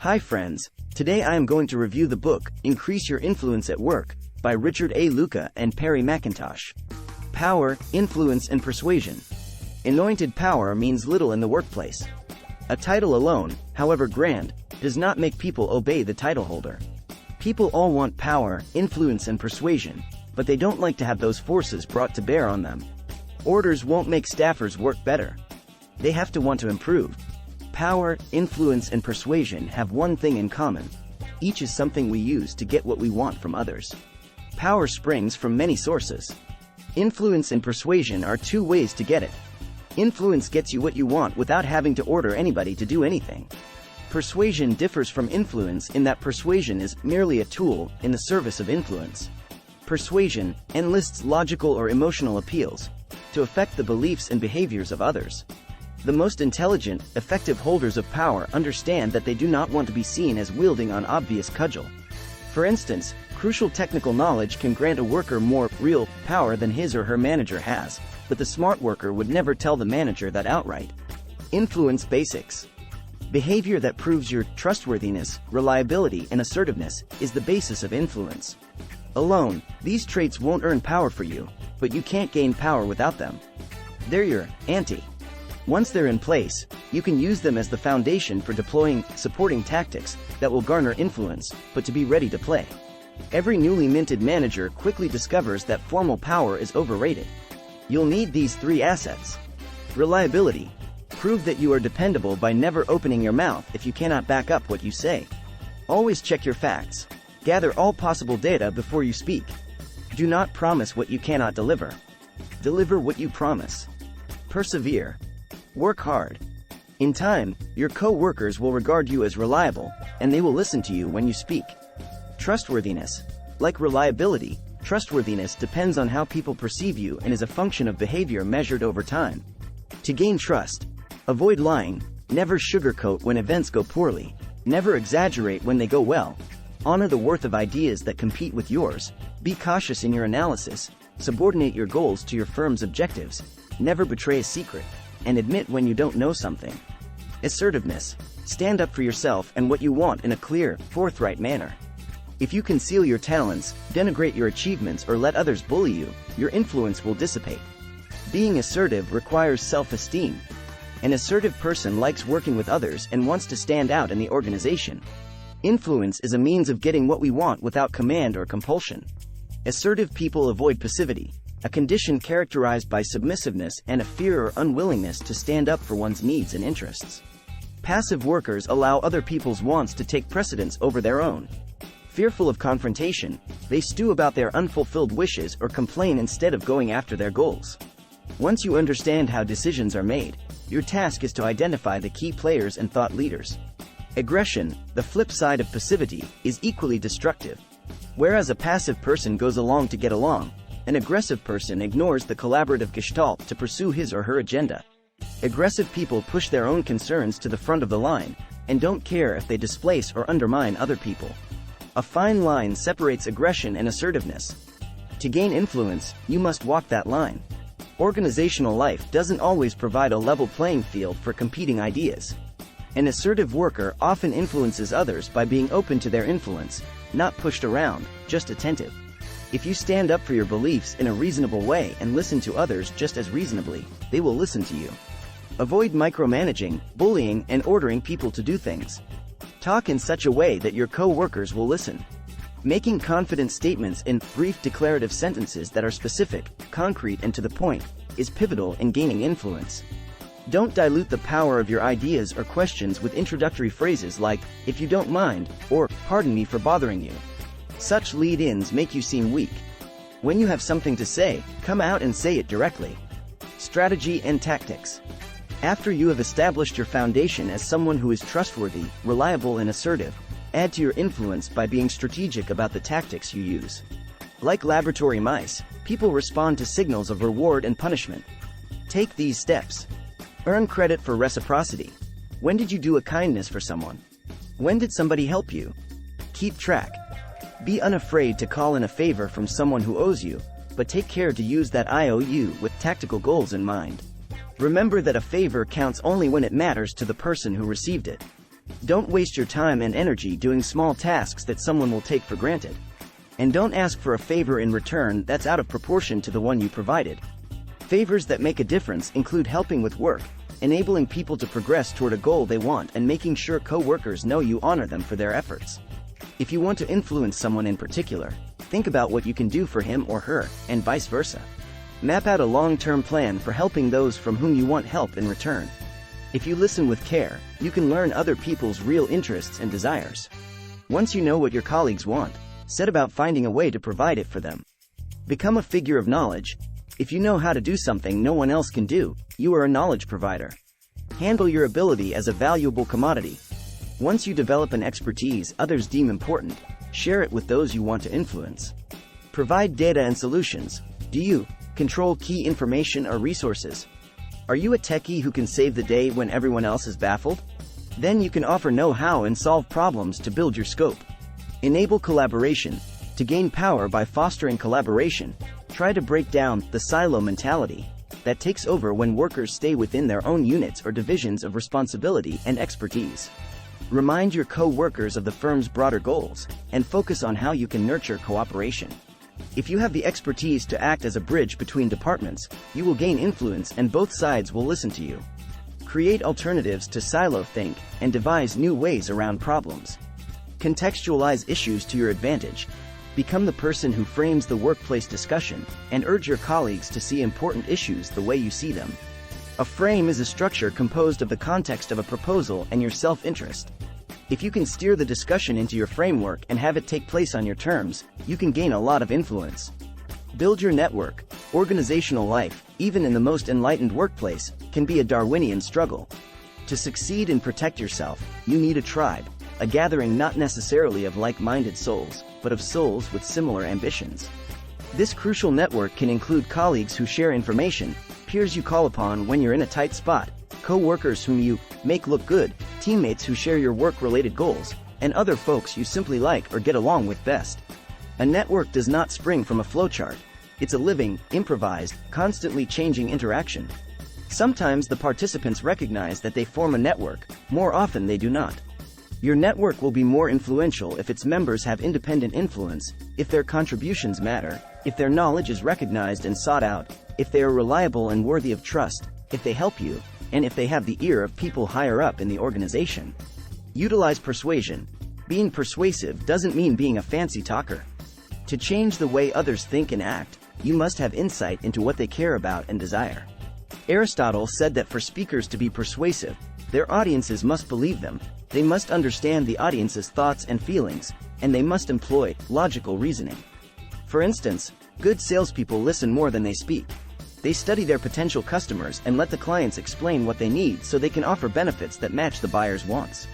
Hi friends, today I am going to review the book, Increase Your Influence at Work, by Richard A. Luecke and Perry McIntosh. Power, influence and persuasion. Anointed power means little in the workplace. A title alone, however grand, does not make people obey the title holder. People all want power, influence and persuasion, but they don't like to have those forces brought to bear on them. Orders won't make staffers work better. They have to want to improve. Power, influence and persuasion have one thing in common. Each is something we use to get what we want from others. Power springs from many sources. Influence and persuasion are two ways to get it. Influence gets you what you want without having to order anybody to do anything. Persuasion differs from influence in that persuasion is merely a tool in the service of influence. Persuasion enlists logical or emotional appeals to affect the beliefs and behaviors of others. The most intelligent, effective holders of power understand that they do not want to be seen as wielding an obvious cudgel. For instance, crucial technical knowledge can grant a worker more real power than his or her manager has, but the smart worker would never tell the manager that outright. Influence basics. Behavior that proves your trustworthiness, reliability, and assertiveness is the basis of influence. Alone, these traits won't earn power for you, but you can't gain power without them. They're your ante. Once they're in place, you can use them as the foundation for deploying supporting tactics that will garner influence, but to be ready to play. Every newly minted manager quickly discovers that formal power is overrated. You'll need these three assets. Reliability. Prove that you are dependable by never opening your mouth if you cannot back up what you say. Always check your facts. Gather all possible data before you speak. Do not promise what you cannot deliver. Deliver what you promise. Persevere. Work hard. In time, your co-workers will regard you as reliable, and they will listen to you when you speak. Trustworthiness. Like reliability, trustworthiness depends on how people perceive you and is a function of behavior measured over time. To gain trust, avoid lying, never sugarcoat when events go poorly, never exaggerate when they go well, honor the worth of ideas that compete with yours, be cautious in your analysis, subordinate your goals to your firm's objectives, never betray a secret, and admit when you don't know something. Assertiveness. Stand up for yourself and what you want in a clear, forthright manner. If you conceal your talents, denigrate your achievements or let others bully you, your influence will dissipate. Being assertive requires self-esteem. An assertive person likes working with others and wants to stand out in the organization. Influence is a means of getting what we want without command or compulsion. Assertive people avoid passivity, a condition characterized by submissiveness and a fear or unwillingness to stand up for one's needs and interests. Passive workers allow other people's wants to take precedence over their own. Fearful of confrontation, they stew about their unfulfilled wishes or complain instead of going after their goals. Once you understand how decisions are made, your task is to identify the key players and thought leaders. Aggression, the flip side of passivity, is equally destructive. Whereas a passive person goes along to get along, an aggressive person ignores the collaborative gestalt to pursue his or her agenda. Aggressive people push their own concerns to the front of the line, and don't care if they displace or undermine other people. A fine line separates aggression and assertiveness. To gain influence, you must walk that line. Organizational life doesn't always provide a level playing field for competing ideas. An assertive worker often influences others by being open to their influence, not pushed around, just attentive. If you stand up for your beliefs in a reasonable way and listen to others just as reasonably, they will listen to you. Avoid micromanaging, bullying, and ordering people to do things. Talk in such a way that your co-workers will listen. Making confident statements in brief declarative sentences that are specific, concrete, and to the point is pivotal in gaining influence. Don't dilute the power of your ideas or questions with introductory phrases like, "if you don't mind," or "pardon me for bothering you." Such lead-ins make you seem weak. When you have something to say, come out and say it directly. Strategy and tactics. After you have established your foundation as someone who is trustworthy, reliable, and assertive, add to your influence by being strategic about the tactics you use. Like laboratory mice, people respond to signals of reward and punishment. Take these steps. Earn credit for reciprocity. When did you do a kindness for someone? When did somebody help you? Keep track. Be unafraid to call in a favor from someone who owes you, but take care to use that IOU with tactical goals in mind. Remember that a favor counts only when it matters to the person who received it. Don't waste your time and energy doing small tasks that someone will take for granted. And don't ask for a favor in return that's out of proportion to the one you provided. Favors that make a difference include helping with work, enabling people to progress toward a goal they want, and making sure co-workers know you honor them for their efforts. If you want to influence someone in particular, think about what you can do for him or her, and vice versa. Map out a long-term plan for helping those from whom you want help in return. If you listen with care, you can learn other people's real interests and desires. Once you know what your colleagues want, set about finding a way to provide it for them. Become a figure of knowledge. If you know how to do something no one else can do, you are a knowledge provider. Handle your ability as a valuable commodity. Once you develop an expertise others deem important, share it with those you want to influence. Provide data and solutions. Do you control key information or resources? Are you a techie who can save the day when everyone else is baffled? Then you can offer know-how and solve problems to build your scope. Enable collaboration. To gain power by fostering collaboration, try to break down the silo mentality that takes over when workers stay within their own units or divisions of responsibility and expertise. Remind your co-workers of the firm's broader goals, and focus on how you can nurture cooperation. If you have the expertise to act as a bridge between departments, you will gain influence and both sides will listen to you. Create alternatives to silo think and devise new ways around problems. Contextualize issues to your advantage. Become the person who frames the workplace discussion, and urge your colleagues to see important issues the way you see them. A frame is a structure composed of the context of a proposal and your self-interest. If you can steer the discussion into your framework and have it take place on your terms, you can gain a lot of influence. Build your network. Organizational life, even in the most enlightened workplace, can be a Darwinian struggle. To succeed and protect yourself, you need a tribe, a gathering not necessarily of like-minded souls, but of souls with similar ambitions. This crucial network can include colleagues who share information, peers you call upon when you're in a tight spot, co-workers whom you make look good, teammates who share your work-related goals, and other folks you simply like or get along with best. A network does not spring from a flowchart. It's a living, improvised, constantly changing interaction. Sometimes the participants recognize that they form a network, more often they do not. Your network will be more influential if its members have independent influence, if their contributions matter, if their knowledge is recognized and sought out, if they are reliable and worthy of trust, if they help you, and if they have the ear of people higher up in the organization. Utilize persuasion. Being persuasive doesn't mean being a fancy talker. To change the way others think and act, you must have insight into what they care about and desire. Aristotle said that for speakers to be persuasive, their audiences must believe them, they must understand the audience's thoughts and feelings, and they must employ logical reasoning. For instance, good salespeople listen more than they speak. They study their potential customers and let the clients explain what they need so they can offer benefits that match the buyer's wants.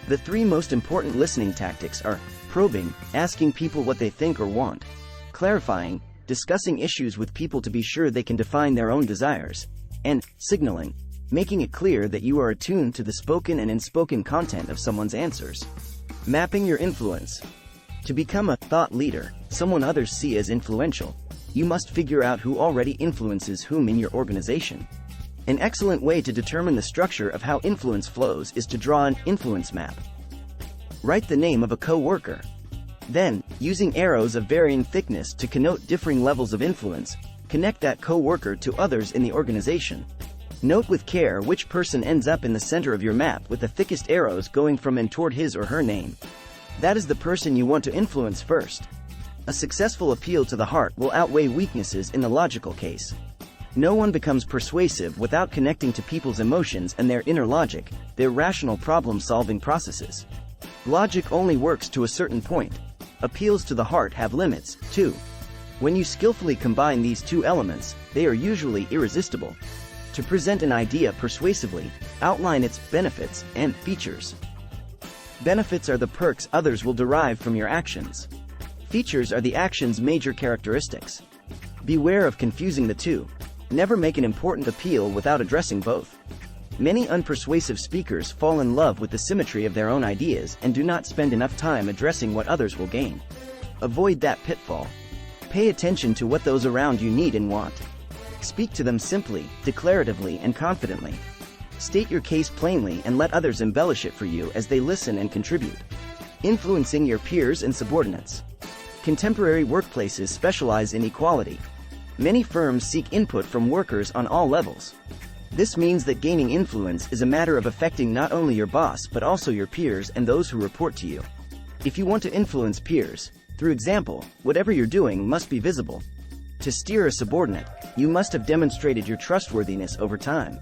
The three most important listening tactics are probing, asking people what they think or want; clarifying, discussing issues with people to be sure they can define their own desires; and signaling, making it clear that you are attuned to the spoken and unspoken content of someone's answers. Mapping your influence. To become a thought leader, someone others see as influential, you must figure out who already influences whom in your organization. An excellent way to determine the structure of how influence flows is to draw an influence map. Write the name of a co-worker. Then, using arrows of varying thickness to connote differing levels of influence, connect that co-worker to others in the organization. Note with care which person ends up in the center of your map with the thickest arrows going from and toward his or her name. That is the person you want to influence first. A successful appeal to the heart will outweigh weaknesses in the logical case. No one becomes persuasive without connecting to people's emotions and their inner logic, their rational problem-solving processes. Logic only works to a certain point. Appeals to the heart have limits, too. When you skillfully combine these two elements, they are usually irresistible. To present an idea persuasively, outline its benefits and features. Benefits are the perks others will derive from your actions. Features are the action's major characteristics. Beware of confusing the two. Never make an important appeal without addressing both. Many unpersuasive speakers fall in love with the symmetry of their own ideas and do not spend enough time addressing what others will gain. Avoid that pitfall. Pay attention to what those around you need and want. Speak to them simply, declaratively, and confidently. State your case plainly and let others embellish it for you as they listen and contribute. Influencing your peers and subordinates. Contemporary workplaces specialize in equality. Many firms seek input from workers on all levels. This means that gaining influence is a matter of affecting not only your boss but also your peers and those who report to you. If you want to influence peers, through example, whatever you're doing must be visible. To steer a subordinate, you must have demonstrated your trustworthiness over time.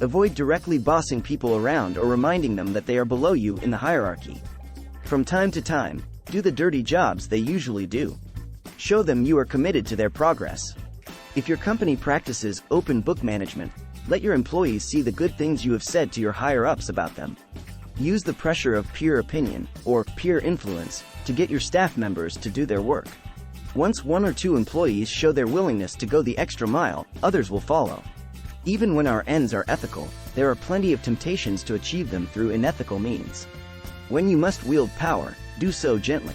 Avoid directly bossing people around or reminding them that they are below you in the hierarchy. From time to time, do the dirty jobs they usually do. Show them you are committed to their progress. If your company practices open book management, let your employees see the good things you have said to your higher-ups about them. Use the pressure of peer opinion, or peer influence, to get your staff members to do their work. Once 1 or 2 employees show their willingness to go the extra mile, others will follow. Even when our ends are ethical, there are plenty of temptations to achieve them through unethical means. When you must wield power, do so gently.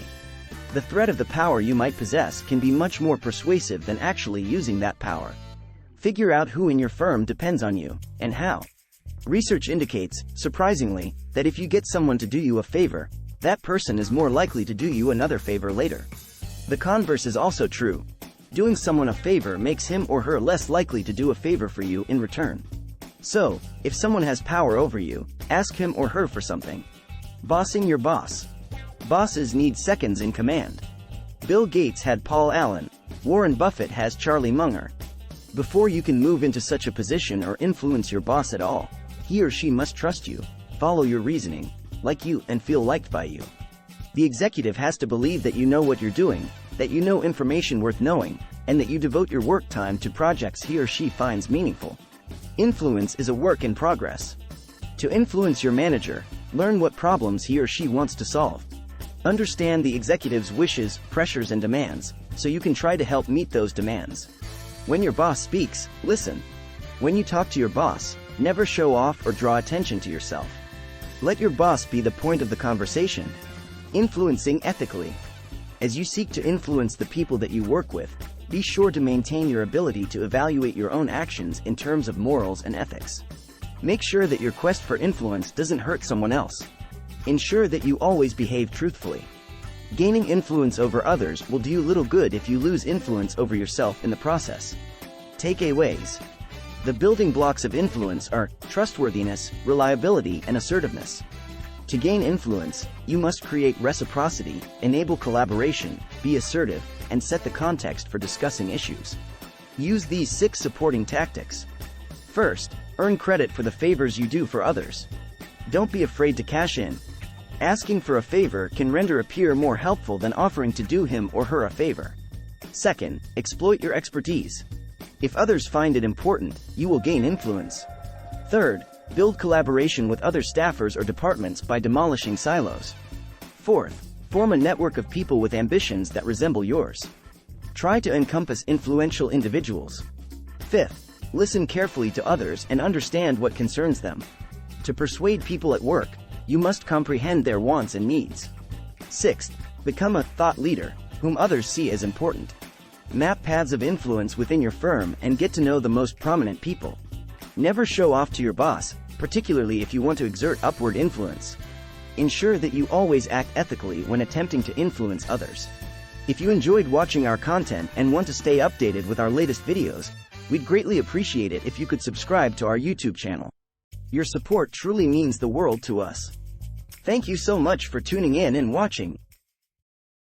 The threat of the power you might possess can be much more persuasive than actually using that power. Figure out who in your firm depends on you, and how. Research indicates, surprisingly, that if you get someone to do you a favor, that person is more likely to do you another favor later. The converse is also true. Doing someone a favor makes him or her less likely to do a favor for you in return. So, if someone has power over you, ask him or her for something. Bossing your boss. Bosses need seconds in command. Bill Gates had Paul Allen. Warren Buffett has Charlie Munger. Before you can move into such a position or influence your boss at all, he or she must trust you, follow your reasoning, like you, and feel liked by you. The executive has to believe that you know what you're doing, that you know information worth knowing, and that you devote your work time to projects he or she finds meaningful. Influence is a work in progress. To influence your manager, learn what problems he or she wants to solve. Understand the executive's wishes, pressures, and demands, so you can try to help meet those demands. When your boss speaks, listen. When you talk to your boss, never show off or draw attention to yourself. Let your boss be the point of the conversation. Influencing ethically. As you seek to influence the people that you work with, be sure to maintain your ability to evaluate your own actions in terms of morals and ethics. Make sure that your quest for influence doesn't hurt someone else. Ensure that you always behave truthfully. Gaining influence over others will do you little good if you lose influence over yourself in the process. Takeaways. The building blocks of influence are trustworthiness, reliability, and assertiveness. To gain influence, you must create reciprocity, enable collaboration, be assertive, and set the context for discussing issues. Use these 6 supporting tactics. First, earn credit for the favors you do for others. Don't be afraid to cash in. Asking for a favor can render a peer more helpful than offering to do him or her a favor. Second, exploit your expertise. If others find it important, you will gain influence. Third, build collaboration with other staffers or departments by demolishing silos. Fourth, form a network of people with ambitions that resemble yours. Try to encompass influential individuals. Fifth, listen carefully to others and understand what concerns them. To persuade people at work, you must comprehend their wants and needs. Sixth, become a thought leader, whom others see as important. Map paths of influence within your firm and get to know the most prominent people. Never show off to your boss, particularly if you want to exert upward influence. Ensure that you always act ethically when attempting to influence others. If you enjoyed watching our content and want to stay updated with our latest videos, we'd greatly appreciate it if you could subscribe to our YouTube channel. Your support truly means the world to us. Thank you so much for tuning in and watching.